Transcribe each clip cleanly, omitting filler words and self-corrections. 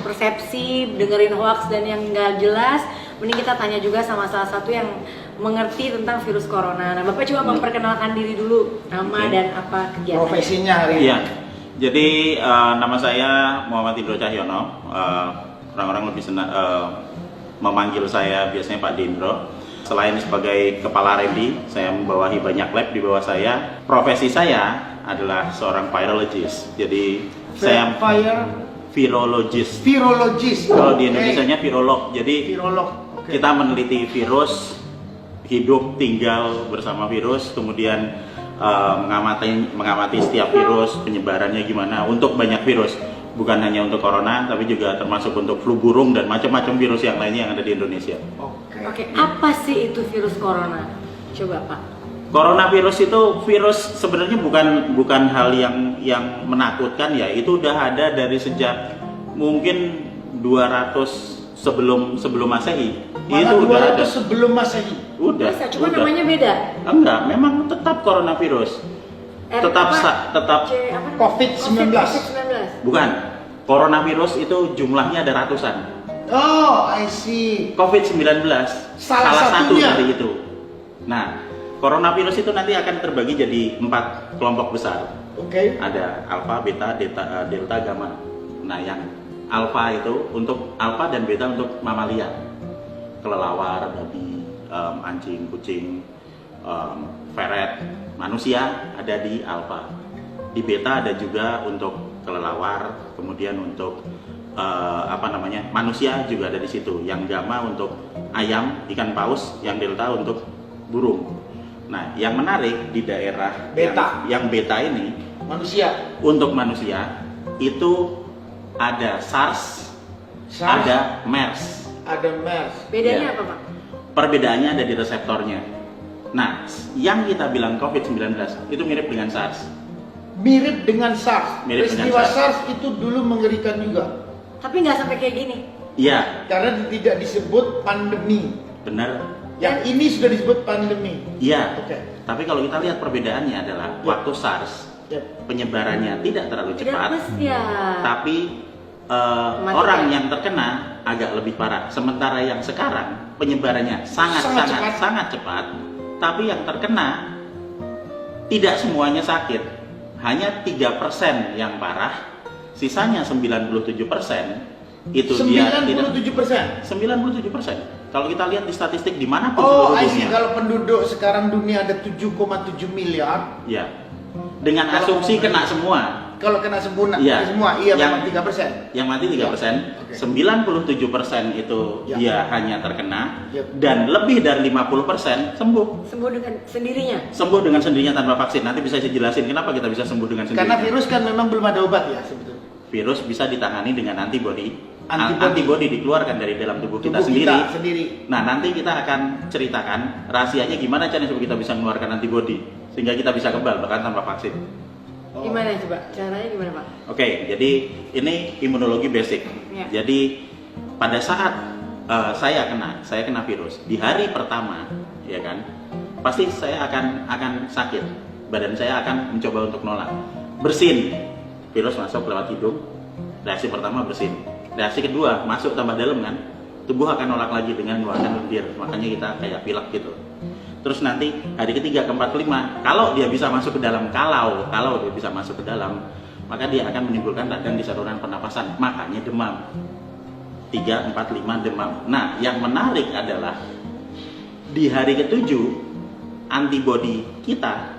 persepsi, dengerin hoax dan yang nggak jelas, mending kita tanya juga sama salah satu yang mengerti tentang virus corona. Nah, Bapak coba memperkenalkan diri dulu, nama dan apa kegiatan. Profesinya hari ini. Iya. Jadi nama saya Muhammad Indro Cahyono. Orang-orang lebih senang memanggil saya biasanya Pak Dindro. Selain sebagai kepala R&D, saya membawahi banyak lab di bawah saya. Profesi saya adalah seorang virologist. Jadi saya virologist. Virologist. Kalau di Indonesianya virolog. Jadi Virolog. Oke. kita meneliti virus, hidup tinggal bersama virus, kemudian mengamati setiap virus, penyebarannya gimana untuk banyak virus. Bukan hanya untuk corona, tapi juga termasuk untuk flu burung dan macam-macam virus yang lainnya yang ada di Indonesia. Oke, apa sih itu virus corona? Coba Pak. Coronavirus itu virus sebenarnya bukan hal yang menakutkan ya. Itu udah ada dari sejak mungkin 200 sebelum Masehi. Malah Itu udah ada. sebelum Masehi. Udah. Bisa, cuma udah. namanya beda. Enggak, memang tetap coronavirus. Tetap COVID-19. Bukan. Coronavirus itu jumlahnya ada ratusan. Oh, I see. COVID-19 Salah satu satunya. dari itu. Nah, coronavirus itu nanti akan terbagi jadi 4 kelompok besar. Oke. Ada alpha, beta, delta, gamma. Nah, yang alpha itu untuk alpha dan beta untuk mamalia. Kelelawar, babi, anjing, kucing, ferret, manusia ada di alpha. Di beta ada juga untuk kelelawar, kemudian untuk manusia juga ada di situ. Yang gamma untuk ayam, ikan paus, yang delta untuk burung. Nah, yang menarik di daerah Beta. yang beta ini Manusia. untuk manusia itu ada SARS, ada MERS. Ada MERS. Bedanya Ya. apa Pak? Perbedaannya ada di reseptornya. Nah, yang kita bilang COVID-19 itu mirip dengan SARS. Mirip dengan SARS. Mirip dengan Peristiwa SARS. SARS itu dulu mengerikan juga. Tapi nggak sampai kayak gini. Iya, Karena tidak disebut pandemi. benar. Yang ini sudah disebut pandemi. Iya. Oke. Tapi kalau kita lihat perbedaannya adalah Ya. waktu SARS Yep. penyebarannya tidak terlalu Tidak cepat, mesti ya. tapi Mematikan. orang yang terkena agak lebih parah. Sementara yang sekarang penyebarannya Sangat sangat cepat, tapi yang terkena tidak semuanya sakit. Hanya 3% yang parah, sisanya 97% itu dia tidak 97%. 97%. Kalau kita lihat di statistik dimanapun Oh, seluruh I see. dunia, Kalau penduduk sekarang dunia ada 7,7 miliar. ya, dengan Kalau asumsi mau kena beli- semua, Kalau kena sempurna, Iya. semua, iya Yang- memang 3%. yang mati 3%, Oke. 97% itu Ya. dia hanya terkena, Ya. dan lebih dari 50% sembuh. Sembuh dengan sendirinya. Sembuh dengan sendirinya tanpa vaksin. Nanti bisa saya jelasin kenapa kita bisa sembuh dengan sendirinya. Karena virus kan memang belum ada obat ya sebetulnya. Virus bisa ditangani dengan antibodi. Antibodi. Antibodi dikeluarkan dari dalam tubuh kita Tubuh sendiri. kita sendiri. Nah, nanti kita akan ceritakan rahasianya gimana caranya supaya kita bisa mengeluarkan antibodi sehingga kita bisa kebal bahkan tanpa vaksin. Oh. Gimana coba? Caranya gimana Pak? Oke, jadi ini imunologi basic. Ya. Jadi pada saat saya kena virus di hari pertama, ya kan, pasti saya akan sakit. Badan saya akan mencoba untuk nolak. Bersin, virus masuk lewat hidung. Reaksi pertama bersin. Reaksi kedua masuk tambah dalam kan, tubuh akan nolak lagi dengan mengeluarkan lendir. Makanya kita kayak pilek gitu. Terus nanti hari ketiga, keempat, kelima, kalau dia bisa masuk ke dalam, kalau dia bisa masuk ke dalam, maka dia akan menimbulkan radang di saluran pernapasan, makanya demam. 3, 4, 5 demam. Nah, yang menarik adalah di hari ketujuh antibodi kita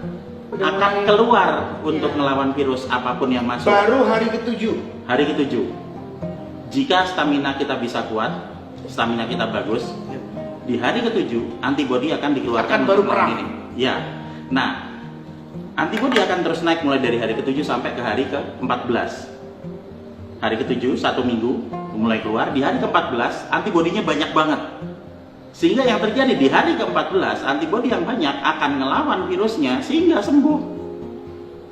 Udah akan mulai- keluar untuk Ya. melawan virus apapun yang masuk. Baru hari ke-7. Hari ketujuh, jika stamina kita bisa kuat, stamina kita bagus, di hari ketujuh antibodi akan dikeluarkan Akan baru untuk melawan perang. ini. Ya, nah antibodi akan terus naik mulai dari hari ketujuh sampai ke hari ke-14. Hari ketujuh 1 minggu mulai keluar, di hari ke-14 antibodinya banyak banget. Sehingga yang terjadi di hari ke-14 antibodi yang banyak akan ngelawan virusnya sehingga sembuh.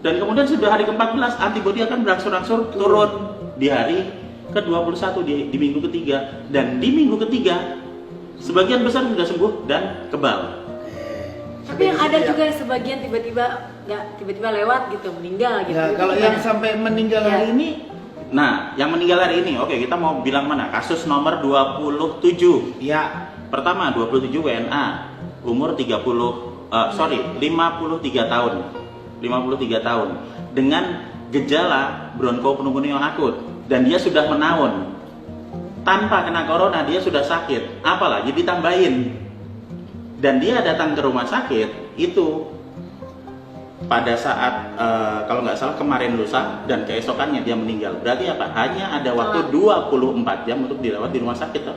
Dan kemudian sudah hari ke-14 antibodi akan berangsur-angsur turun di hari ke-21 di minggu ketiga, dan di minggu ketiga sebagian besar sudah sembuh dan kebal. Tapi yang ada juga yang sebagian tiba-tiba lewat gitu, meninggal gitu. Ya, Itu kalau gimana? yang sampai meninggal Ya. hari ini Nah, yang meninggal hari ini, oke kita mau bilang mana? Kasus nomor 27. Ya. Pertama, 27 WNA, umur 53 tahun. 53 tahun. Dengan gejala bronkopneumonia akut. Dan dia sudah menaun. Tanpa kena corona, dia sudah sakit. Apalagi ditambahin. Dan dia datang ke rumah sakit, itu pada saat kalau nggak salah kemarin lusa dan keesokannya dia meninggal. Berarti apa? Hanya ada waktu 24 jam untuk dirawat di rumah sakit toh.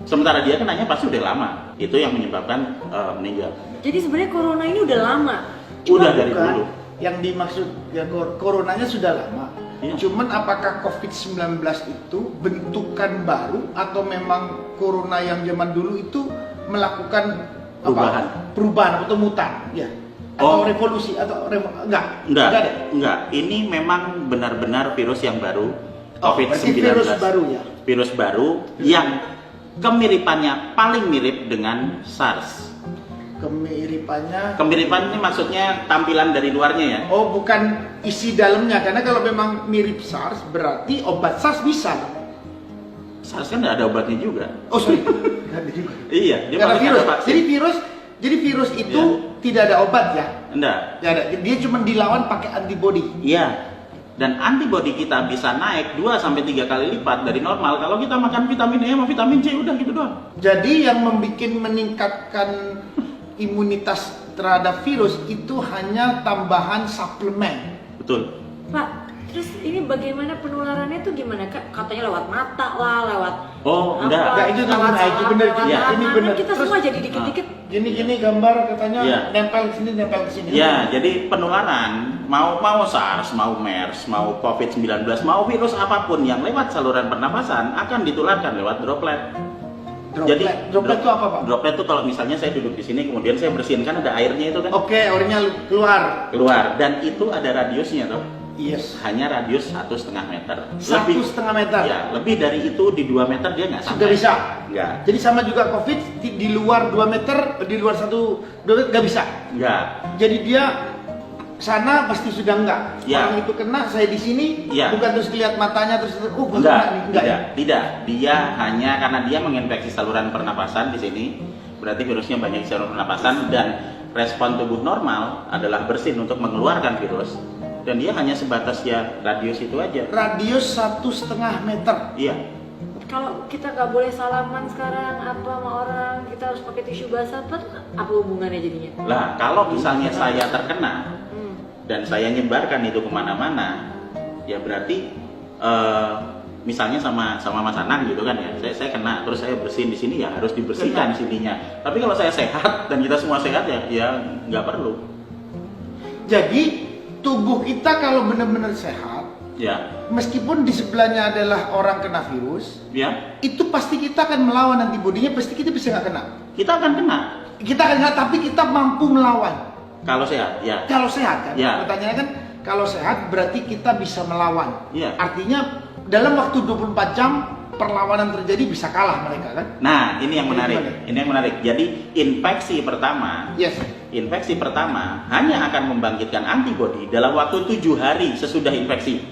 Sementara dia kenanya pasti udah lama. Itu yang menyebabkan meninggal. Jadi sebenarnya corona ini udah lama. Udah dari Bukan. dulu. Yang dimaksud ya coronanya sudah lama. Iya. Cuman apakah COVID-19 itu bentukan baru atau memang corona yang zaman dulu itu melakukan perubahan atau mutan? Ya. Atau revolusi atau enggak? Enggak. Ini memang benar-benar virus yang baru. Berarti COVID-19. virus baru ya. Virus baru yang kemiripannya paling mirip dengan SARS. Kemiripannya maksudnya tampilan dari luarnya ya. Oh, bukan isi dalamnya, karena kalau memang mirip SARS berarti obat SARS bisa. SARS kan nggak ada obatnya juga. Oh sorry, nggak ada juga. Iya, dia Karena paling virus. ada vaksin. Jadi virus itu Iya. tidak ada obat ya? Enggak. Tidak ada. Dia cuma dilawan pakai antibody. Iya. Dan antibodi kita bisa naik 2-3 kali lipat dari normal kalau kita makan vitamin E sama vitamin C, udah gitu doang. Jadi yang meningkatkan imunitas terhadap virus itu hanya tambahan suplemen. Betul. Pak, terus ini bagaimana penularannya tuh gimana Kak? Katanya lewat mata lah, lewat Enggak. Enggak, itu lewat benar, itu benar. lewat Iya, ini tangan. benar. Kita Terus, semua jadi dikit-dikit. Gini gambar katanya Iya. nempel ke sini, nempel ke sini. Ya, jadi penularan mau SARS, mau MERS, mau COVID-19, mau virus apapun yang lewat saluran pernapasan akan ditularkan lewat droplet. Droplet itu apa, Pak? Droplet itu kalau misalnya saya duduk di sini kemudian saya bersihin, kan ada airnya itu kan Oke, airnya keluar. dan itu ada radiusnya toh. Yes. Hanya radius 1,5 meter. 1,5 meter. Ya, lebih dari itu di 2 meter dia nggak sampai. Sudah bisa. Nggak. Jadi sama juga COVID di luar 2 meter, di luar 2 meter nggak bisa. Nggak. Jadi dia sana pasti sudah enggak. Ya. Orang itu kena, saya di sini, Ya. bukan terus lihat matanya terus gua Enggak, kena nih. Enggak ya? tidak. Dia hanya karena dia menginfeksi saluran pernapasan di sini, berarti virusnya banyak di saluran pernapasan dan respon tubuh normal adalah bersin untuk mengeluarkan virus dan dia hanya sebatas ya radius itu aja. Radius 1,5 meter. Iya. Kalau kita nggak boleh salaman sekarang apa sama orang, kita harus pakai tisu basah, apa hubungannya jadinya? Lah, kalau misalnya saya terkena Hmm. dan saya nyebarkan itu kemana-mana, ya berarti misalnya sama Mas Anang gitu kan ya, saya kena terus saya bersihin di sini ya harus dibersihkan sininya. Tapi kalau saya sehat dan kita semua sehat ya nggak perlu. Jadi tubuh kita kalau benar-benar sehat, Ya, meskipun di sebelahnya adalah orang kena virus, ya itu pasti kita akan melawan antibodinya, pasti kita bisa nggak kena. kita akan kena Kita akan kena, tapi kita mampu melawan. kalau sehat. Ya, Kalau sehat kan? Ya. Pertanyaannya kan, kalau sehat berarti kita bisa melawan. Ya. Artinya dalam waktu 24 jam perlawanan terjadi bisa kalah mereka kan? Nah, ini yang Jadi menarik. gimana? Ini yang menarik. Jadi infeksi pertama hanya akan membangkitkan antibodi dalam waktu 7 hari sesudah infeksi.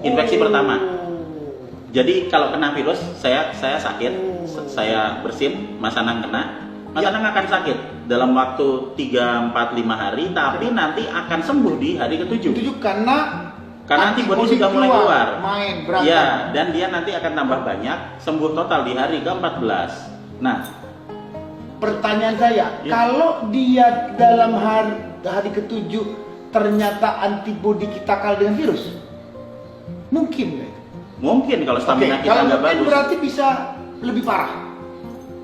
Infeksi pertama. Jadi kalau kena virus, saya sakit, saya bersin, Mas Anang kena, Mas Anang akan sakit dalam waktu 3, 4, 5 hari, tapi nanti akan sembuh di hari ke-7. Itu karena Antibodi sudah mulai keluar. Main berantem. Ya, dan dia nanti akan tambah banyak, sembuh total di hari ke-14. Nah, Pertanyaan saya, Ya. kalau dia dalam hari ke-7 ternyata antibodi kita kalah dengan virus, mungkin nggak? mungkin kalau stamina kita kalau nggak mungkin bagus. berarti bisa lebih parah.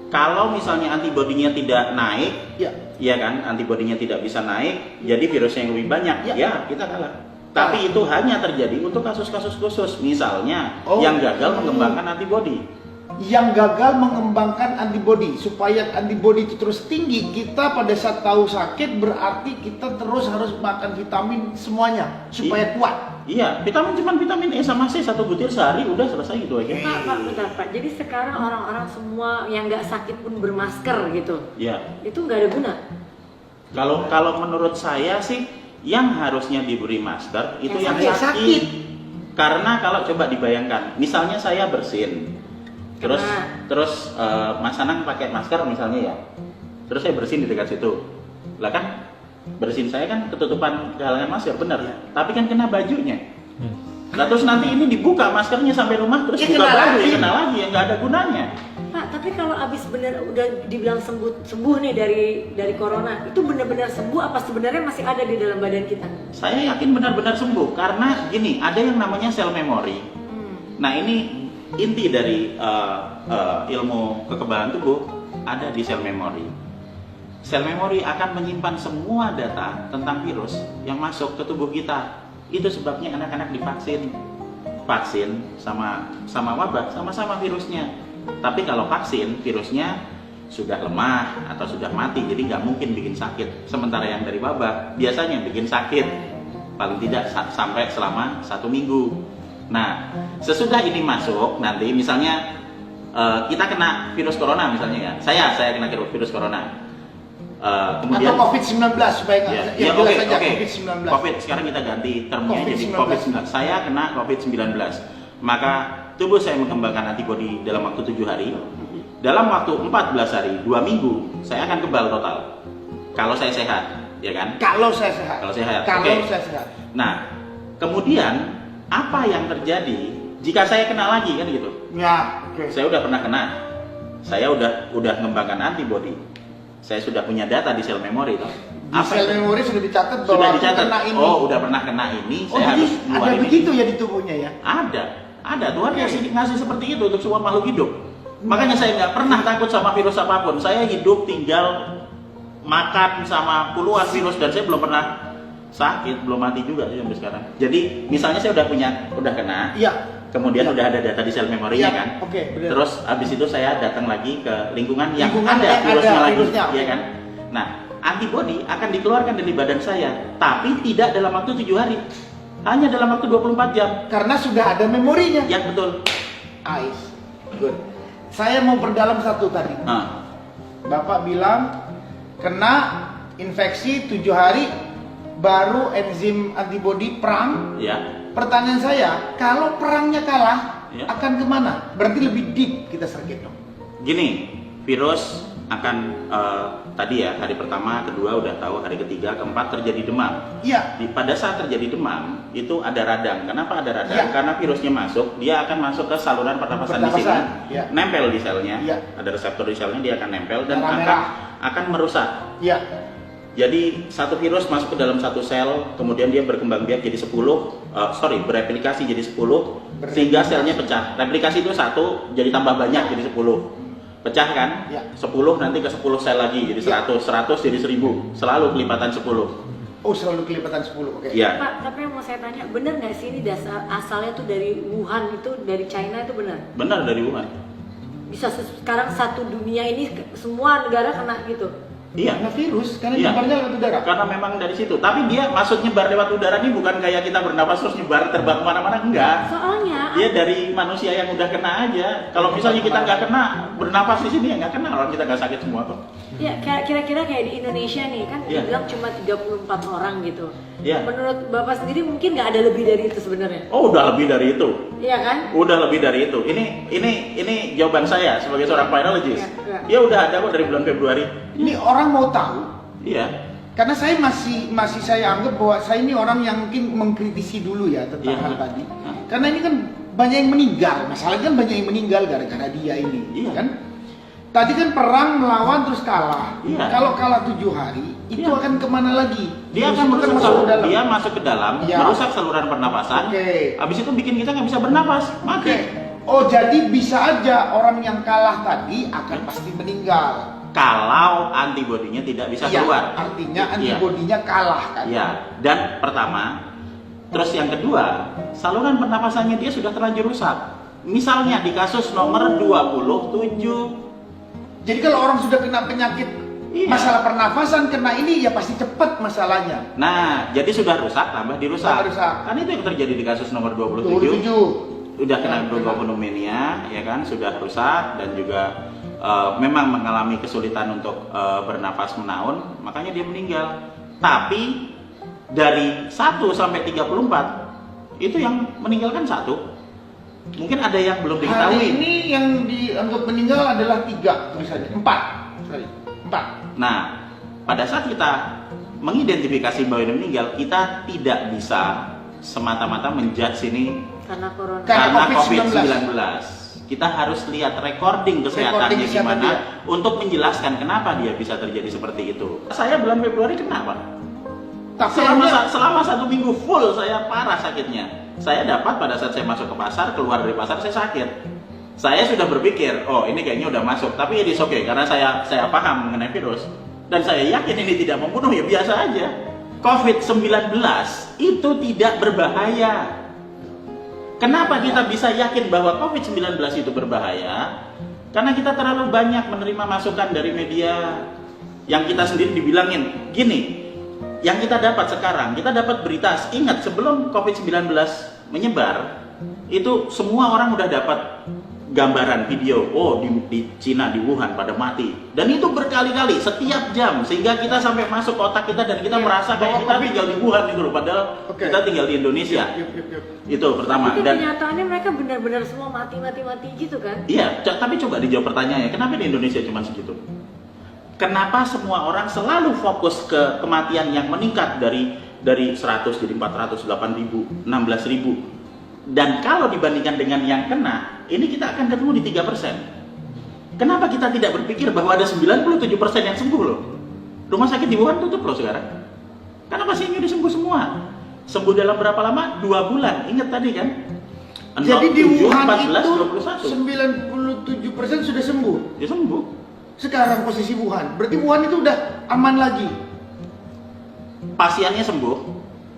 Kalau misalnya antibodinya tidak naik, Ya. ya kan, antibodinya tidak bisa naik, jadi virusnya yang lebih banyak, Ya. ya kita kalah. Tapi itu hanya terjadi untuk kasus-kasus khusus, misalnya Oh. yang gagal mengembangkan antibodi. Yang gagal mengembangkan antibodi, supaya antibodi itu terus tinggi, kita pada saat tahu sakit berarti kita terus harus makan vitamin semuanya supaya kuat. Iya, cuman vitamin E sama C 1 butir sehari udah selesai gitu aja. Pak, bentar Pak. Jadi sekarang orang-orang semua yang nggak sakit pun bermasker gitu. Iya. Itu nggak ada guna. Kalau menurut saya sih yang harusnya diberi masker itu Yang yang sakit. Karena kalau coba dibayangkan, misalnya saya bersin, terus Mas Anang pakai masker misalnya ya, terus saya bersin di dekat situ, lah kan bersin saya kan ketutupan kehalangan masker, benar ya? Tapi kan kena bajunya. Nah terus nanti ini dibuka maskernya sampai rumah, terus buka baju ya kena lagi, ya nggak ada gunanya. Pak, tapi kalau abis bener udah dibilang sembuh nih dari corona, itu benar-benar sembuh apa sebenarnya masih ada di dalam badan kita? Saya yakin benar-benar sembuh karena gini, ada yang namanya sel memori. Nah ini inti dari ilmu kekebalan tubuh ada di sel memori. Sel memori akan menyimpan semua data tentang virus yang masuk ke tubuh kita. Itu sebabnya anak-anak divaksin. Vaksin sama wabah sama-sama virusnya. Tapi kalau vaksin, virusnya sudah lemah atau sudah mati, jadi nggak mungkin bikin sakit. Sementara yang dari wabah biasanya bikin sakit, paling tidak sampai selama 1 minggu. Nah, sesudah ini masuk, nanti misalnya kita kena virus corona misalnya ya, saya kena virus corona. Kemudian atau COVID-19 supaya jelas saja COVID-19. COVID sekarang kita ganti termnya jadi COVID-19. Saya kena COVID-19, maka tubuh saya mengembangkan antibodi dalam waktu 7 hari. Dalam waktu 14 hari, 2 minggu, saya akan kebal total. Kalau saya sehat, ya kan? Kalau saya sehat. Oke. Saya sehat. Nah, kemudian apa yang terjadi jika saya kena lagi kan gitu? Ya, oke. Saya udah pernah kena. Saya udah mengembangkan antibodi. Saya sudah punya data di sel memori toh. Di sel memori sudah dicatat bahwa sudah dicatat. kena ini. Oh, udah pernah kena ini, saya jadi harus ada keluar ini. begitu ya di tubuhnya ya? Ada. Tuhan ngasih seperti itu untuk semua makhluk hidup. Makanya saya nggak pernah takut sama virus apapun. Saya hidup tinggal makan sama puluhan virus dan saya belum pernah sakit, belum mati juga sampai sekarang. Jadi misalnya saya udah kena. Iya. Kemudian udah ada data di sel memorinya kan. Oke, benar. Terus habis itu saya datang lagi ke lingkungan yang Lingkungan ada yang virusnya ada lagi, virusnya. ya kan? Nah, antibodi akan dikeluarkan dari badan saya, tapi tidak dalam waktu 7 hari. Hanya dalam waktu 24 jam. Karena sudah ada memorinya. Ya betul. Nice. Good. Saya mau perdalam satu tadi. Bapak bilang kena infeksi 7 hari baru enzim antibodi perang. Ya. Pertanyaan saya, kalau perangnya kalah, Ya. akan kemana? Berarti lebih deep kita sergit dong. Gini, virus akan tadi ya hari pertama, kedua udah tahu, hari ketiga, keempat terjadi demam. Iya. Pada saat terjadi demam itu ada radang. Kenapa ada radang? Ya. Karena virusnya masuk, dia akan masuk ke saluran pernapasan di sini, Ya. nempel di selnya. Ya. Ada reseptor di selnya, dia akan nempel dan Merah-merah. akan merusak. Iya. Jadi satu virus masuk ke dalam satu sel, kemudian dia berkembang biak jadi 10, bereplikasi jadi 10, sehingga selnya pecah. Replikasi itu 1, jadi tambah banyak jadi 10. Pecah kan? Ya. 10 nanti ke 10 sel lagi jadi 100, 100 jadi 1000, selalu kelipatan 10. Oh, selalu kelipatan 10. Oke. Iya. Pak, tapi yang mau saya tanya, bener nggak sih ini asalnya tuh dari Wuhan, itu dari China, itu benar? Benar dari Wuhan. Bisa sekarang satu dunia ini semua negara kena gitu? Iya. Karena virus, karena Iya. nyebarnya lewat udara. Karena memang dari situ. Tapi dia masuk nyebar lewat udara ini bukan kayak kita bernapas terus nyebar terbang kemana-mana, enggak. Soalnya Dia dari manusia yang udah kena aja. Kalau misalnya kita nggak kena bernapas di sini ya nggak kena, orang kita nggak sakit semua kok. ya kira-kira kayak di Indonesia nih kan Iya. dibilang cuma 34 orang gitu. Iya. Menurut Bapak sendiri mungkin nggak ada lebih dari itu sebenarnya? Oh, udah lebih dari itu. Iya kan? Udah lebih dari itu. Ini jawaban saya sebagai seorang virologist. Iya. Ya udah ada kok dari bulan Februari. Ini orang mau tahu. Iya. Karena saya masih saya anggap bahwa saya ini orang yang mungkin mengkritisi dulu ya tentang Iya. hal tadi. Karena ini kan banyak yang meninggal. Masalahnya kan banyak yang meninggal gara-gara dia ini, Iya. kan? Tadi kan perang melawan terus kalah. Iya. Kalau kalah 7 hari, itu Iya. akan kemana lagi? Dia Virus akan itu kan merusak masuk ke dalam. dia masuk ke dalam, Iya. merusak saluran pernapasan. Oke. Habis itu bikin kita nggak bisa bernapas, mati. Oke. Oh, jadi bisa aja orang yang kalah tadi akan pasti meninggal. Kalau antibodinya tidak bisa Iya, keluar. artinya Iya. antibodinya kalah kan? Ya, dan pertama, terus yang kedua, saluran pernapasannya dia sudah terlanjur rusak. Misalnya di kasus nomor 27. Jadi kalau orang sudah kena penyakit Iya. masalah pernafasan, kena ini ya pasti cepat masalahnya. Nah, jadi sudah rusak, tambah dirusak. Tambah rusak. Kan itu yang terjadi di kasus nomor 27. 27. Udah kena Ya, bronchopneumonia, ya kan, sudah rusak dan juga memang mengalami kesulitan untuk bernafas menaun, makanya dia meninggal. Tapi dari 1 sampai 34 itu yang meninggalkan 1. Mungkin ada yang belum Hari diketahui. ini yang dianggap meninggal adalah 3 tulisannya, 4. Sorry, 4. Nah, pada saat kita mengidentifikasi bahwa ini meninggal, kita tidak bisa semata-mata menjudge ini Karena corona. Karena karena COVID-19. COVID-19. Kita harus lihat recording kesehatannya Recording kesehatan gimana dia. untuk menjelaskan kenapa dia bisa terjadi seperti itu. Saya bulan Februari kenapa? Tapi Selama 1 minggu full saya parah sakitnya. Saya dapat pada saat saya masuk ke pasar, keluar dari pasar saya sakit. Saya sudah berpikir, oh ini kayaknya udah masuk, tapi it is okay karena saya paham mengenai virus dan saya yakin ini tidak membunuh, ya biasa aja. COVID-19 itu tidak berbahaya. Kenapa kita bisa yakin bahwa COVID-19 itu berbahaya? Karena kita terlalu banyak menerima masukan dari media yang kita sendiri dibilangin gini. Yang kita dapat sekarang, kita dapat berita. Ingat sebelum COVID-19 menyebar, itu semua orang udah dapat gambaran video. Oh di Cina, di Wuhan pada mati. Dan itu berkali-kali, setiap jam, sehingga kita sampai masuk otak kita dan kita merasa kayak kita tinggal di Wuhan gitu loh. Padahal kita tinggal di Indonesia. Itu pertama. Tapi Dan kenyataannya mereka benar-benar semua mati gitu kan? iya, tapi coba dijawab pertanyaannya, kenapa di Indonesia cuma segitu? Kenapa semua orang selalu fokus ke kematian yang meningkat dari 100 jadi 400, 8.000, 16.000? Dan kalau dibandingkan dengan yang kena, ini kita akan ketemu di 3%. Kenapa kita tidak berpikir bahwa ada 97% yang sembuh loh? Rumah sakit di Wuhan tutup loh sekarang. Karena pasiennya udah sembuh semua. Sembuh dalam berapa lama? 2 bulan. Ingat tadi kan? jadi di 7, Wuhan 14, itu 97% sudah sembuh. Dia sembuh. Sekarang posisi Wuhan, berarti Wuhan itu udah aman lagi. Pasiennya sembuh,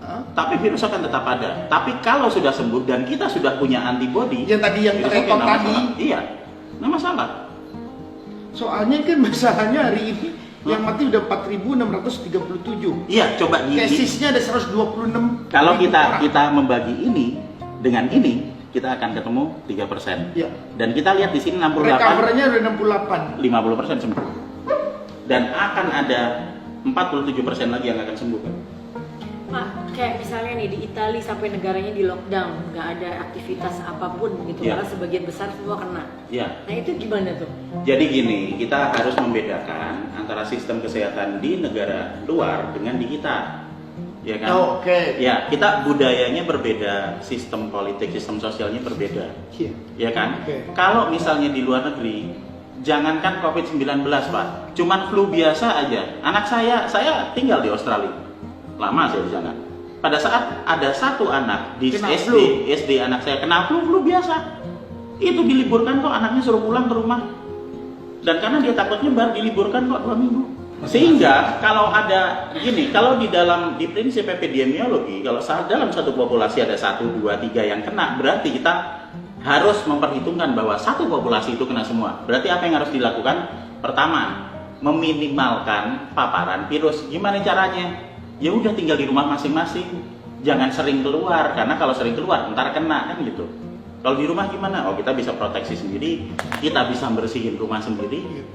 Hah? tapi virus akan tetap ada. Tapi kalau sudah sembuh dan kita sudah punya antibodi, Yang tadi yang itu oke, rekod nggak tadi. masalah. Iya, nggak masalah. Soalnya kan masalahnya hari ini yang mati udah 4.637. Iya, coba Kesisnya ada 126. kalau orang. kita membagi ini dengan ini, kita akan ketemu 3%. Iya. Dan kita lihat di sini 68, Recovernya udah 68. 50% sembuh. Dan akan ada 47% lagi yang akan sembuh kan? Pak, kayak misalnya nih di Italia sampai negaranya di lockdown, nggak ada aktivitas apapun gitu, Iya. karena sebagian besar semua kena. Iya. Nah itu gimana tuh? Jadi gini, kita harus membedakan antara sistem kesehatan di negara luar dengan di kita. Ya kan? Oh, oke. Ya, kita budayanya berbeda, sistem politik, sistem sosialnya berbeda. Iya. Ya kan? Oke. Kalau misalnya di luar negeri, jangankan COVID-19 Pak, cuman flu biasa aja. Anak saya tinggal di Australia, lama saya di sana. Pada saat ada satu anak di Kena SD anak saya kena flu biasa, itu diliburkan kok, anaknya suruh pulang ke rumah. Dan karena dia takut nyebar, diliburkan kok 2 minggu. Sehingga kalau ada gini, kalau di prinsip epidemiologi, kalau dalam satu populasi ada 1, 2, 3 yang kena, berarti kita harus memperhitungkan bahwa satu populasi itu kena semua. Berarti apa yang harus dilakukan? Pertama, meminimalkan paparan virus. Gimana caranya? Ya udah tinggal di rumah masing-masing. Jangan sering keluar, karena kalau sering keluar ntar kena kan gitu. Kalau di rumah gimana? Oh, kita bisa proteksi sendiri, kita bisa bersihin rumah sendiri.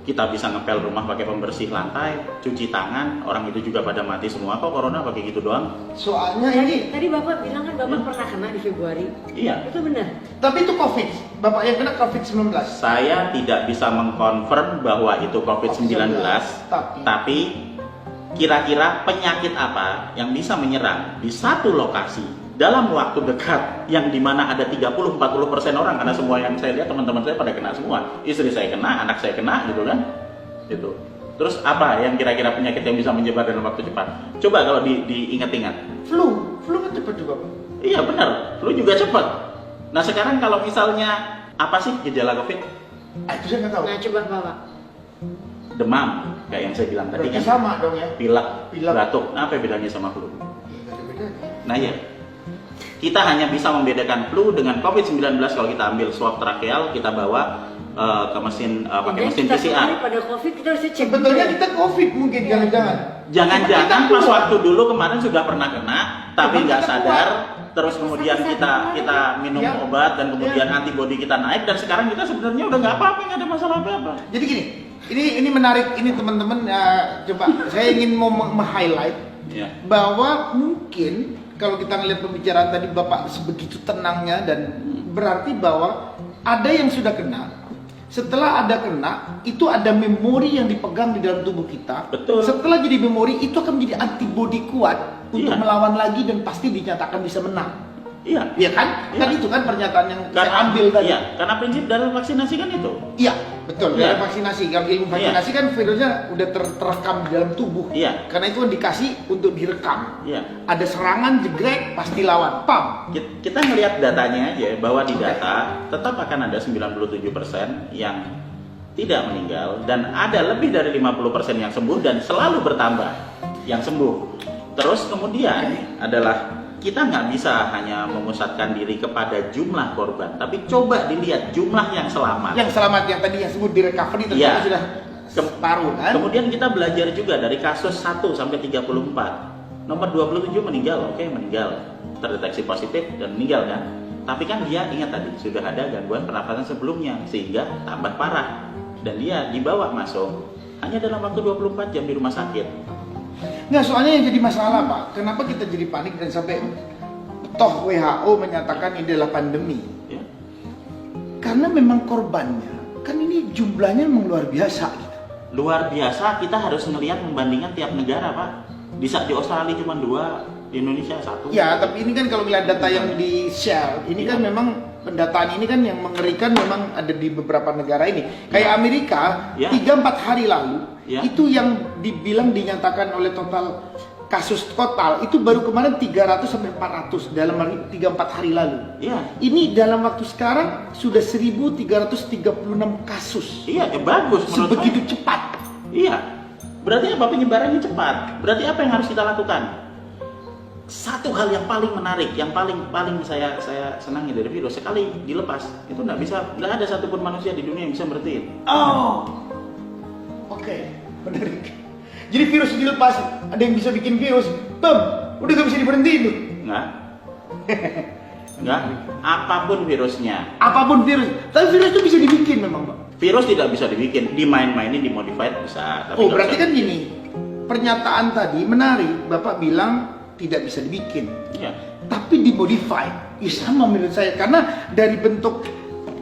Kita bisa ngepel rumah pakai pembersih lantai, cuci tangan. Orang itu juga pada mati semua kok corona pakai gitu doang. Soalnya ini, Tadi Bapak bilang kan Bapak pernah kena di Februari. Iya. Itu benar. tapi itu COVID. Bapak yang kena COVID-19. Saya tidak bisa mengkonfirm bahwa itu COVID-19, tapi kira-kira penyakit apa yang bisa menyerang di satu lokasi dalam waktu dekat yang dimana ada 30-40% orang, karena semua yang saya lihat teman-teman saya pada kena semua, istri saya kena, anak saya kena gitu kan, itu. Terus apa yang kira-kira penyakit yang bisa menyebar dalam waktu cepat? Coba kalau diingat-ingat. Flu kan cepat juga Pak. Iya benar, flu juga cepat. Nah sekarang kalau misalnya apa sih gejala COVID? Itu saya nggak tahu. Nah coba Bapak. Demam, kayak yang saya bilang tadi Berarti kan. sama dong ya. Pilek, Pilek. batuk. Nah, apa bedanya sama flu? Nggak ada bedanya. Nah ya, kita hanya bisa membedakan flu dengan COVID-19 kalau kita ambil swab tracheal, kita bawa ke mesin pakai Jadi mesin kita PCR. sendiri pada COVID kita harus cek. Sebetulnya dulu ya. kita COVID mungkin jangan-jangan. Jangan-jangan Kita pas kuat. waktu dulu kemarin sudah pernah kena, tapi Cuma nggak kita sadar. kuat. Terus kemudian kita minum Ya. obat dan kemudian Ya. antibodi kita naik, dan sekarang kita sebenarnya udah nggak apa-apa, nggak ada masalah apa-apa. Jadi gini, ini menarik, ini teman-teman coba saya ingin mau highlight Ya. bahwa mungkin kalau kita ngelihat pembicaraan tadi Bapak sebegitu tenangnya, dan berarti bahwa ada yang sudah kena. Setelah ada kena, itu ada memori yang dipegang di dalam tubuh kita. Betul. Setelah jadi memori, itu akan menjadi antibodi kuat untuk Iya. melawan lagi dan pasti dinyatakan bisa menang. Iya. Iya kan? Iya. Kan itu kan pernyataan yang saya ambil tadi. Iya, karena prinsip dari vaksinasi kan itu. Iya, betul. Iya. Dari vaksinasi. Kalau ilmu vaksinasi kan virusnya udah terekam di dalam tubuh. Iya. Karena itu kan dikasih untuk direkam. Iya. Ada serangan, jegrek, pasti lawan. Pam. Kita ngelihat datanya aja bahwa di data tetap akan ada 97% yang tidak meninggal dan ada lebih dari 50% yang sembuh dan selalu bertambah yang sembuh. Terus kemudian adalah kita nggak bisa hanya memusatkan diri kepada jumlah korban, tapi coba dilihat jumlah yang selamat. Yang selamat yang tadi yang sebut di recovery ternyata Iya. sudah separuh kan? Kemudian kita belajar juga dari kasus 1 sampai 34. Nomor 27 meninggal, oke meninggal. Terdeteksi positif dan meninggal kan. Tapi kan dia ingat tadi sudah ada gangguan pernafasan sebelumnya sehingga tambah parah. Dan dia dibawa masuk hanya dalam waktu 24 jam di rumah sakit. Nggak, soalnya yang jadi masalah Pak, kenapa kita jadi panik dan sampai toh WHO menyatakan ini adalah pandemi? Ya. Karena memang korbannya, kan ini jumlahnya memang luar biasa gitu. Luar biasa, kita harus melihat membandingkan tiap negara Pak. Di Australia cuma 2, di Indonesia 1. Ya, tapi ini kan kalau melihat data yang di share, ini kan memang pendataan ini kan yang mengerikan memang ada di beberapa negara ini. Kayak Amerika, Ya. 3-4 hari lalu, Ya. itu yang dibilang dinyatakan oleh total kasus total itu baru kemarin 300 sampai 400 dalam 3-4 hari lalu. Iya. Ini dalam waktu sekarang sudah 1336 kasus. Iya, bagus menurut Sebegitu saya. cepat. Iya. Berarti apa, penyebarannya cepat? Berarti apa yang harus kita lakukan? Satu hal yang paling menarik, yang paling saya senangi dari virus, sekali dilepas itu nggak ada satupun manusia di dunia yang bisa berhentiin. Oh, oke, menarik. Jadi virus dilepas, ada yang bisa bikin virus, udah gak bisa diberhentiin tuh. Nggak. Apapun virusnya. Apapun virus, tapi virus itu bisa dibikin memang, Pak. Virus tidak bisa dibikin, dimain-mainin, dimodified bisa. Tapi Oh, nggak berarti bisa. kan gini, pernyataan tadi menarik, Bapak bilang tidak bisa dibikin, Iya. tapi dimodify. Ya sama menurut saya, karena dari bentuk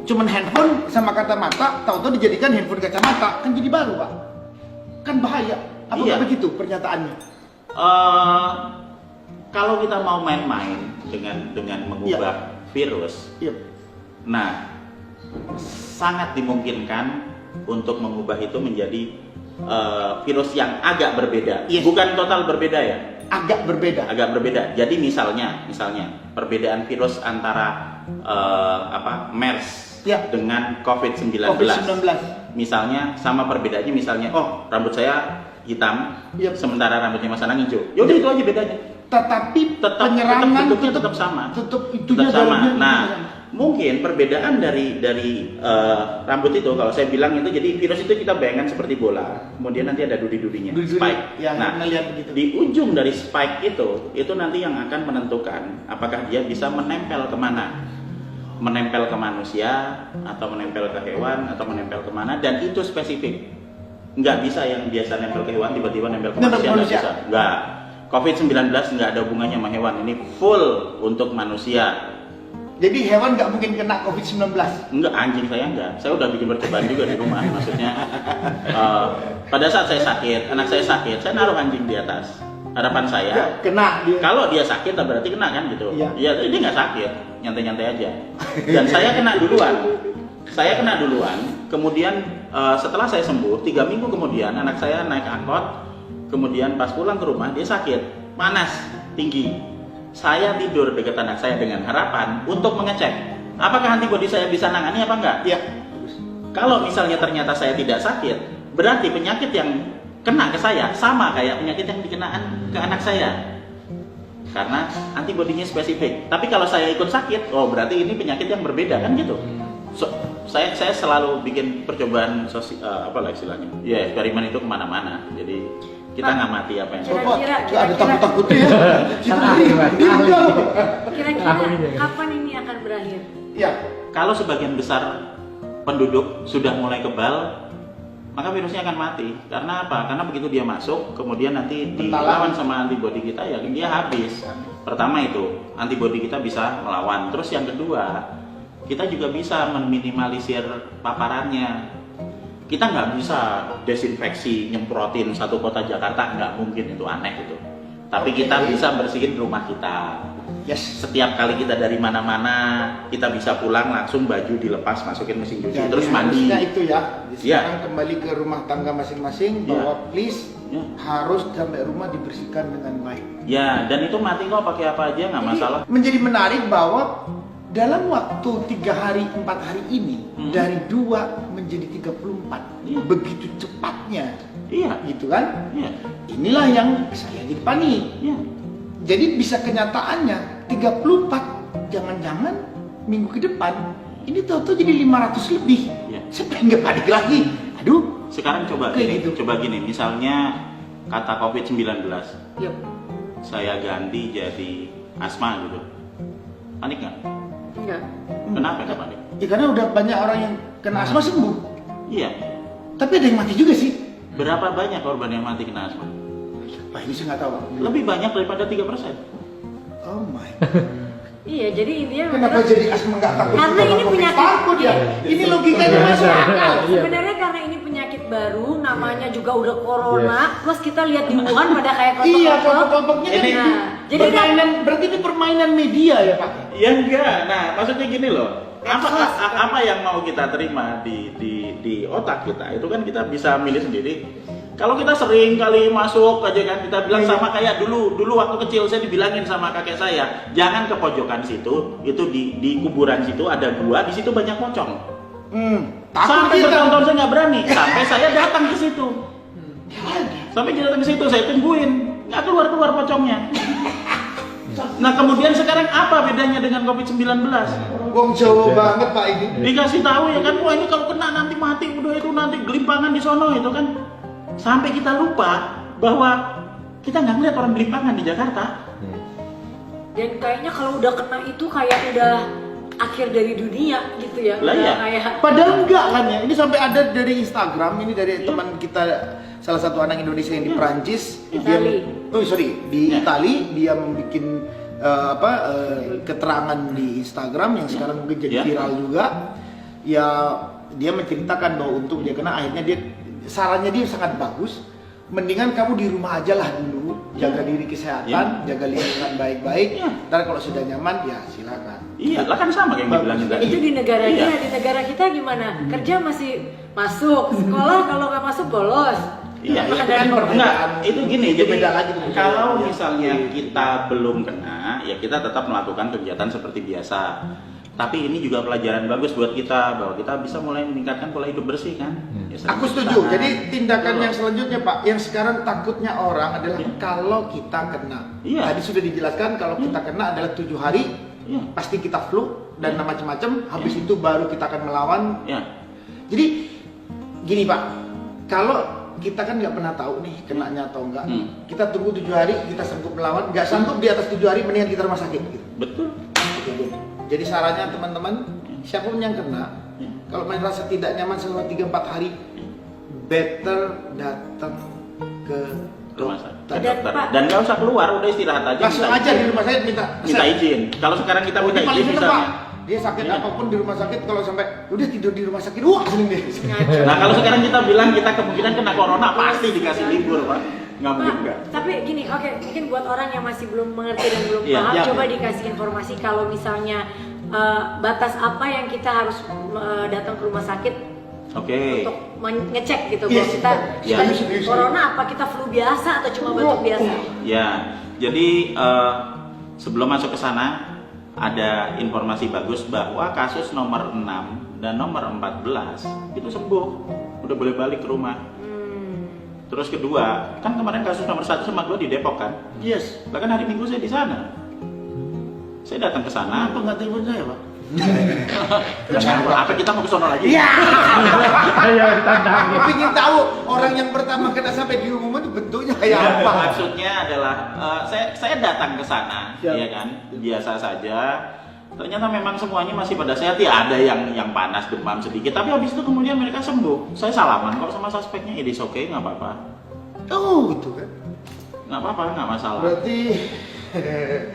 cuman handphone sama kacamata, tahu-tahu dijadikan handphone kacamata, kan jadi baru, Pak. Kan bahaya. Apa Iya. begitu pernyataannya? Kalau kita mau main-main dengan mengubah virus, Iya. nah sangat dimungkinkan untuk mengubah itu menjadi virus yang agak berbeda, Yes. bukan total berbeda ya, Agak berbeda. agak berbeda. Jadi misalnya perbedaan virus antara MERS Ya. dengan COVID-19. COVID-19. Misalnya sama perbedaannya, misalnya oh rambut saya hitam, Yep. sementara rambutnya Mas Anang hijau. Yaudah itu aja bedanya. Tetapi Tetap penyerangan bentuknya tetap sama. Tetap itunya Tetap sama. dalamnya Nah, sama. mungkin perbedaan dari rambut itu, kalau saya bilang itu, jadi virus itu kita bayangkan seperti bola, kemudian nanti ada duri-durinya, Duri-duri, spike. ya, Nah, ngelihat begitu. di ujung dari spike itu nanti yang akan menentukan apakah dia bisa menempel kemana, menempel ke manusia atau menempel ke hewan atau menempel kemana, dan itu spesifik. Nggak bisa yang biasa nempel ke hewan tiba-tiba nempel ke Nempel ke manusia, nggak manusia. bisa. Nggak. COVID-19 nggak ada hubungannya sama hewan, ini full untuk manusia. Jadi hewan nggak mungkin kena COVID-19. Enggak, anjing saya enggak. Saya udah bikin percobaan juga di rumah. Maksudnya pada saat saya sakit, anak saya sakit, saya naruh anjing di atas. Harapan saya, Ya, kena dia. kalau dia sakit berarti kena kan gitu. Iya. Ya, dia nggak sakit, nyantai-nyantai aja. Dan saya kena duluan. Kemudian setelah saya sembuh, 3 minggu kemudian anak saya naik angkot. Kemudian pas pulang ke rumah dia sakit, panas, tinggi. Saya tidur dekat anak saya dengan harapan untuk mengecek apakah antibodi saya bisa nangani apa enggak. Ya. Kalau misalnya ternyata saya tidak sakit, berarti penyakit yang kena ke saya sama kayak penyakit yang dikenaan ke anak saya. Karena antibodinya spesifik. Tapi kalau saya ikut sakit, oh berarti ini penyakit yang berbeda kan gitu. Saya selalu bikin percobaan apa lah istilahnya. Ya, eksperimen itu kemana-mana. Jadi kita ngamati apa yang Kira-kira ada takut-takutnya ya. Kira-kira kapan ini akan berakhir? Ya. Kalau sebagian besar penduduk sudah mulai kebal, maka virusnya akan mati. Karena apa? Karena begitu dia masuk, kemudian nanti dilawan sama antibodi kita, ya dia habis. Pertama itu, antibodi kita bisa melawan. Terus yang kedua, kita juga bisa meminimalisir paparannya. Kita nggak bisa desinfeksi, nyemprotin satu kota Jakarta, nggak mungkin, itu aneh itu. Tapi kita bisa bersihin rumah kita. Yes. Setiap kali kita dari mana-mana, kita bisa pulang langsung baju dilepas, masukin mesin cuci, terus mandi. Harusnya itu ya. Sekarang Ya. kembali ke rumah tangga masing-masing, Ya. bahwa please Ya. harus sampai rumah dibersihkan dengan baik. Ya, dan itu mati kok, pakai apa aja nggak masalah. Menjadi menarik bahwa dalam waktu 3 hari 4 hari ini dari 2 menjadi 34, Iya. begitu cepatnya, Iya, gitu kan? iya, Inilah yang saya jadi panik. iya. Jadi bisa kenyataannya 34, jangan-jangan minggu ke depan ini tahu-tahu jadi 500 lebih. Iya. Saya pengen nggak panik lagi. Aduh, Sekarang coba Kayak gini, gitu. coba gini, misalnya kata COVID-19, Yuk. saya ganti jadi asma gitu. Panik nggak? Enggak. Kenapa nggak panik? ya karena udah banyak orang yang kena asma sembuh. Iya. Tapi ada yang mati juga sih. Berapa banyak korban yang mati kena asma? Pak, ini saya nggak tahu. Pak. Lebih banyak daripada 3%. Oh my. Iya, jadi intinya Kenapa jadi asma nggak takut? Karena juga ini nggak penyakit. takut ya. Ini logikanya masuk akal. sebenarnya karena ini penyakit baru, namanya juga udah corona, plus kita lihat di Wuhan pada kayak Iya, kotok-kotok. kelompok-kelompoknya kan Ini- Nah, jadi kan permainan, berarti ini permainan media ya Pak? Ya enggak. Nah, maksudnya gini loh. Apa, Eksos, apa yang mau kita terima di otak kita itu kan kita bisa milih sendiri. Kalau kita sering kali masuk aja kan, kita bilang sama kayak dulu waktu kecil saya dibilangin sama kakek saya, jangan ke pojokan situ, itu di kuburan situ ada gua, di situ banyak pocong. Takut Sampai kita. bertahun-tahun saya nggak berani, sampai saya datang ke situ. Sampai dia datang ke situ, saya tungguin, nggak keluar pocongnya. Nah kemudian sekarang apa bedanya dengan COVID-19? Wong Jawa banget Pak ini. Dikasih tahu ya kan, wah ini kalau kena nanti mati, udah itu nanti gelimpangan di sono itu kan. Sampai kita lupa bahwa kita nggak ngeliat orang gelimpangan di Jakarta. dan kayaknya kalau udah kena itu kayak udah akhir dari dunia gitu ya. Lah Udah iya. kayak Padahal enggak kan ya. Ini sampai ada dari Instagram, ini dari teman kita, salah satu anak Indonesia yang di Prancis. Itali. Di Ya. Itali dia membuat keterangan di Instagram yang sekarang mungkin jadi Ya. viral juga. Ya dia menceritakan bahwa untuk dia kena, akhirnya dia sarannya dia sangat bagus. Mendingan kamu di rumah aja lah dulu, jaga diri kesehatan, jaga lingkungan baik-baik. Ya. Ntar kalau sudah nyaman ya silakan. Iya, lah kan sama kayak yang dibilangin tadi. itu di negara Iya. dia, di negara kita gimana? Kerja masih masuk, sekolah kalau nggak masuk bolos. Iya, Itu itu kan perbedaan. enggak, itu gini, Itu jadi beda lagi tuh. kalau Iya. misalnya kita belum kena, ya kita tetap melakukan kegiatan seperti biasa. Tapi ini juga pelajaran bagus buat kita bahwa kita bisa mulai meningkatkan pola hidup bersih kan. Ya, sering Aku cuci setuju. tangan. Jadi tindakan Betul. yang selanjutnya Pak, yang sekarang takutnya orang adalah Iya. kalau kita kena. Iya. Tadi sudah dijelaskan kalau kita kena adalah 7 hari, Iya. pasti kita flu dan Iya. macam-macam. Habis Iya. itu baru kita akan melawan. Ya, Jadi gini Pak, kalau kita kan nggak pernah tahu nih kenanya atau enggak. Kita tunggu 7 hari, kita sanggup melawan. Nggak sanggup di atas 7 hari, mendingan kita rumah sakit. Gitu. betul. Jadi sarannya teman-teman, siapapun yang kena, kalau merasa tidak nyaman selama 3-4 hari, better datang ke Rumah sakit. dokter. Ke Dan, dokter. Pak- Dan nggak usah keluar, udah istirahat aja. Langsung minta aja izin. di rumah sakit minta izin. Kalau sekarang kita Oh, minta ini paling izin bener Pak. misalnya. Dia sakit Iya. apapun di rumah sakit, kalau sampai udah tidur di rumah sakit, wah seneng deh. Nah kalau sekarang kita bilang kita kemungkinan kena corona, pasti dikasih libur Pak. Nggak mungkin Pak, nggak. tapi gini, oke, mungkin buat orang yang masih belum mengerti dan belum Iya, paham, iya. coba dikasih informasi kalau misalnya batas apa yang kita harus datang ke rumah sakit Oke. untuk ngecek gitu, Yes. bahwa kita Iya. kita corona apa kita flu biasa atau cuma batuk biasa? Ya, jadi sebelum masuk ke sana ada informasi bagus bahwa kasus nomor 6 dan nomor 14 itu sembuh, udah boleh balik ke rumah. Terus kedua, kan kemarin kasus nomor 1 sama 2 di Depok kan? Yes. Lah kan hari Minggu saya di sana. Saya datang ke sana. Kenapa nggak telepon saya Pak? Apa kita mau ke sono lagi? Iya. Ayo ditantang. Aku ingin tahu orang yang pertama kena sampai diumuman itu bentuknya kayak apa? Maksudnya adalah saya datang ke sana, Siap. ya kan, biasa saja. Ternyata memang semuanya masih pada sehat, ya ada yang panas, demam sedikit. Tapi habis itu kemudian mereka sembuh. Saya salaman kok sama suspeknya, it's okay, nggak apa-apa, Oh gitu kan. nggak apa-apa, nggak masalah. Berarti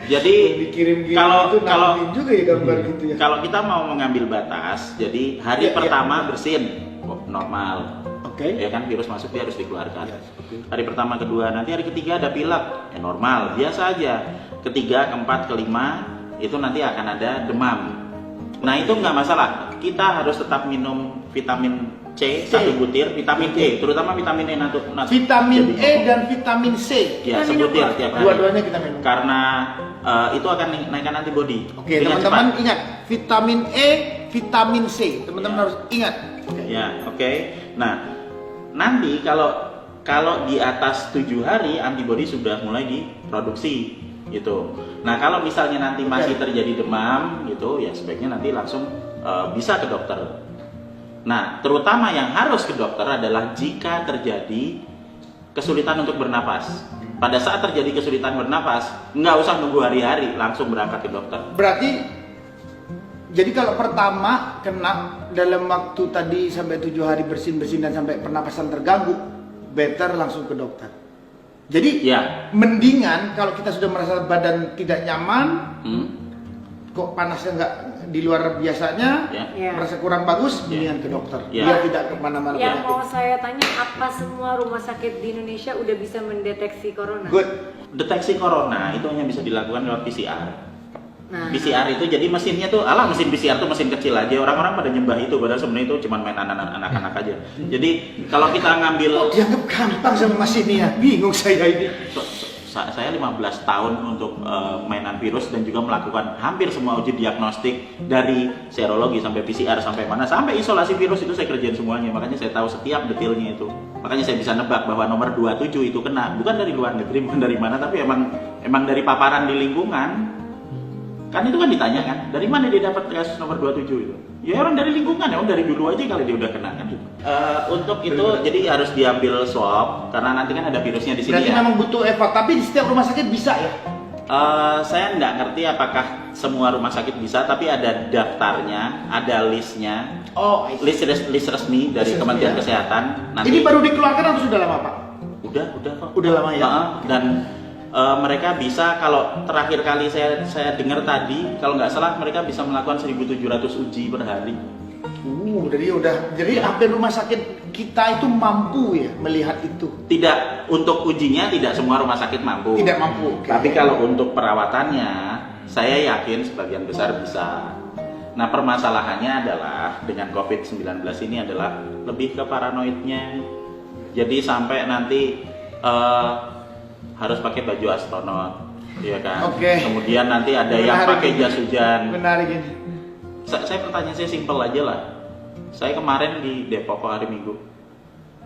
Jadi dikirim-kirim kalau itu nanti juga ya gambar gitu ya. kalau kita mau mengambil batas, jadi hari Ya, pertama bersin normal. Oke. Ya kan virus masuk dia harus dikeluarkan. Ya, oke. Hari pertama, kedua, nanti hari ketiga ada pilek, ya normal, biasa aja. Ketiga, keempat, kelima itu nanti akan ada demam. Nah itu nggak masalah. Kita harus tetap minum vitamin C, satu butir, vitamin E, terutama vitamin E Vitamin E dan vitamin C. Ya, Kita minum sebutir apa? tiap hari. Dua-duanya kita minum. Karena itu akan naikkan antibodi. Oke, dengan teman-teman cepat. ingat, vitamin E, vitamin C. Teman-teman Ya. harus ingat. Ya, oke. Nah, nanti kalau di atas 7 hari antibodi sudah mulai diproduksi gitu. Nah, kalau misalnya nanti masih terjadi demam gitu, ya sebaiknya nanti langsung bisa ke dokter. Nah, terutama yang harus ke dokter adalah jika terjadi kesulitan untuk bernapas. Pada saat terjadi kesulitan bernapas, nggak usah nunggu hari-hari, langsung berangkat ke dokter. Berarti jadi kalau pertama kena dalam waktu tadi sampai 7 hari bersin-bersin dan sampai pernapasan terganggu, better langsung ke dokter. Jadi Ya. mendingan kalau kita sudah merasa badan tidak nyaman, kok panasnya nggak di luar biasanya, Ya. Ya. merasa kurang bagus, Ya. mendingan ke dokter. Ya. Biar tidak kemana-mana. Yang penyakit. mau saya tanya, apa semua rumah sakit di Indonesia udah bisa mendeteksi corona? Good. Deteksi corona itu hanya bisa dilakukan lewat PCR. Nah, PCR itu jadi mesinnya tuh, mesin PCR tuh mesin kecil aja. Orang-orang pada nyembah itu, padahal sebenarnya itu cuma mainan anak-anak aja. Jadi kalau kita ngambil, Kok dianggap gampang sama Mas ini ya? Bingung saya ini. saya 15 tahun untuk mainan virus dan juga melakukan hampir semua uji diagnostik dari serologi sampai PCR sampai mana, sampai isolasi virus itu saya kerjain semuanya. Makanya saya tahu setiap detailnya itu. Makanya saya bisa nebak bahwa nomor 27 itu kena bukan dari luar negeri, bukan dari mana, tapi emang dari paparan di lingkungan. Kan itu kan ditanya kan, dari mana dia dapat kasus nomor 27 itu? Ya orang dari lingkungan, ya dari dulu aja kali dia udah kena kan. Untuk itu jadi harus diambil swab karena nanti kan ada virusnya di sini. Berarti Ya. memang butuh effort, tapi di setiap rumah sakit bisa ya? Saya nggak ngerti apakah semua rumah sakit bisa, tapi ada daftarnya, ada listnya, Oh, list resmi dari List resmi, Kementerian ya. Kesehatan. Ini baru dikeluarkan atau sudah lama Pak? Udah kok. Udah lama ya? Dan mereka bisa, kalau terakhir kali saya dengar tadi, kalau nggak salah mereka bisa melakukan 1.700 uji per hari. Jadi hampir rumah sakit kita itu mampu ya melihat itu. Tidak, untuk ujinya tidak semua rumah sakit mampu. Tidak mampu. Oke. Tapi kalau untuk perawatannya, saya yakin sebagian besar bisa. Nah, permasalahannya adalah dengan COVID-19 ini adalah lebih ke paranoidnya. Jadi sampai nanti harus pakai baju astronot, ya kan? Oke. Kemudian nanti ada yang Menarik pakai ini. jas hujan. Menarik ini. Saya pertanyaan saya simpel aja lah. Saya kemarin di Depok hari Minggu.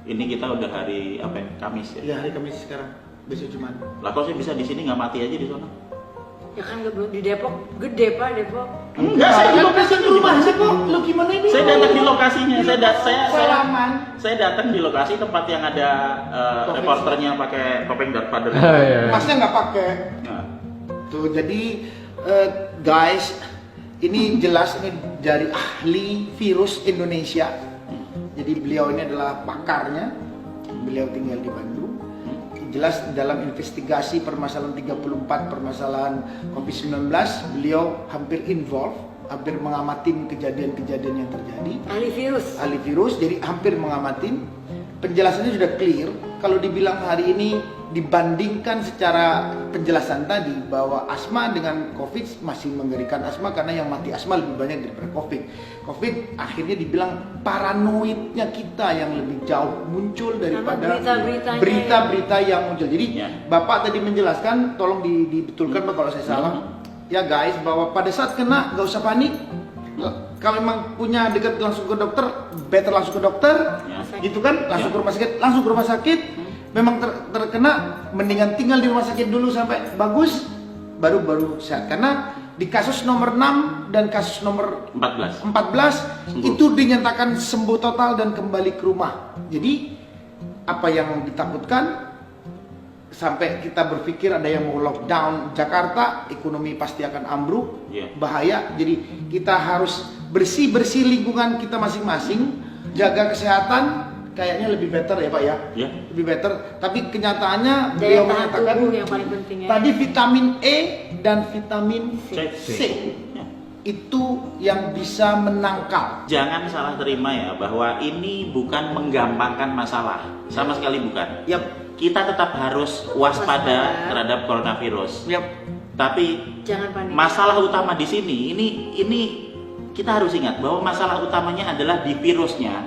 Ini kita udah hari apa ya? Kamis ya. Ya hari Kamis sekarang. Besok Jumat. Lah kok saya bisa di sini nggak mati aja di sana? ya kan di Depok gede Pak Depok. Enggak, saya di lokasi rumahnya kok. Lu gimana ini? Saya datang di lokasinya. Salaman. Saya datang di lokasi tempat yang ada reporternya pakai topeng Darth Vader. Iya. Masnya nggak pakai. Nah, Tuh jadi guys, ini jelas ini dari ahli virus Indonesia. Jadi beliau ini adalah pakarnya. Beliau tinggal di Bandung. Jelas dalam investigasi permasalahan 34 permasalahan COVID-19, beliau hampir involved, hampir mengamatin kejadian-kejadian yang terjadi. Ahli virus. Jadi hampir mengamatin. Penjelasannya sudah clear. Kalau dibilang hari ini dibandingkan secara penjelasan tadi bahwa asma dengan COVID masih mengerikan asma karena yang mati asma lebih banyak daripada COVID. COVID akhirnya dibilang paranoidnya kita yang lebih jauh muncul daripada berita-berita yang muncul. Jadi Ya. Bapak tadi menjelaskan, tolong dibetulkan Pak kalau saya salah. Ya guys, bahwa pada saat kena nggak usah panik. Kalau memang punya dekat langsung ke dokter, better langsung ke dokter, Ya. gitu kan? Langsung Ya. ke rumah sakit, langsung ke rumah sakit. Memang terkena, mendingan tinggal di rumah sakit dulu sampai bagus, baru sehat. Karena di kasus nomor 6 dan kasus nomor 14 Sembuh. itu dinyatakan sembuh total dan kembali ke rumah. Jadi apa yang ditakutkan sampai kita berpikir ada yang mau lockdown Jakarta, ekonomi pasti akan ambruk, Iya. bahaya. Jadi kita harus bersih lingkungan kita masing-masing, jaga kesehatan, kayaknya lebih better ya Pak ya. Ya. Lebih better. Tapi kenyataannya Daya beliau tahan menyatakan tubuh yang paling penting ya. tadi vitamin E dan vitamin Cek. C Ya. itu yang bisa menangkal. Jangan salah terima ya bahwa ini bukan menggampangkan masalah, sama sekali bukan. Yap, Kita tetap harus waspada terhadap coronavirus. yap. Tapi Jangan panik. masalah utama di sini ini kita harus ingat bahwa masalah utamanya adalah di virusnya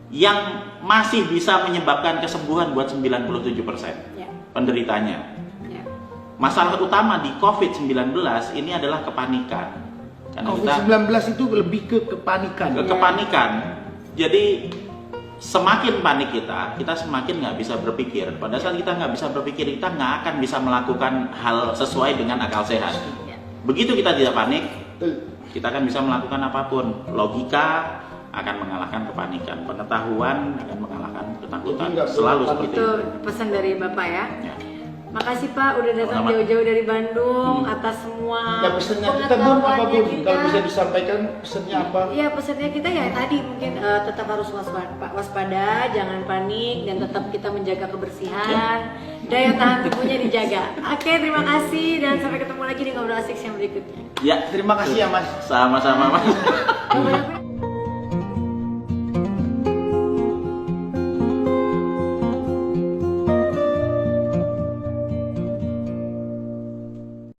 yang masih bisa menyebabkan kesembuhan buat 97% Ya. penderitanya. Ya. Masalah utama di COVID-19 ini adalah kepanikan. Karena kita COVID-19 itu lebih ke kepanikan. kepanikan. Jadi semakin panik kita semakin nggak bisa berpikir. Pada saat kita nggak bisa berpikir, kita nggak akan bisa melakukan hal sesuai dengan akal sehat. Ya. Begitu kita tidak panik, Betul. kita akan bisa melakukan apapun. Logika akan mengalahkan kepanikan, pengetahuan akan mengalahkan ketakutan. Jadi nggak Selalu perlu seperti Itu itu. pesan dari Bapak ya. Ya. Makasih Pak udah datang Sama-sama. jauh-jauh dari Bandung atas semua Nah, pesannya kita Bun, apa pengetahuannya Bun? Kalau bisa disampaikan pesannya apa? Iya, pesannya kita ya tadi mungkin tetap harus waspada, jangan panik dan tetap kita menjaga kebersihan, daya tahan tubuhnya dijaga. Oke, terima kasih dan sampai ketemu lagi di ngobrol asik yang berikutnya. Ya, Terima kasih ya Mas. sama-sama Mas. Ngobrol apa?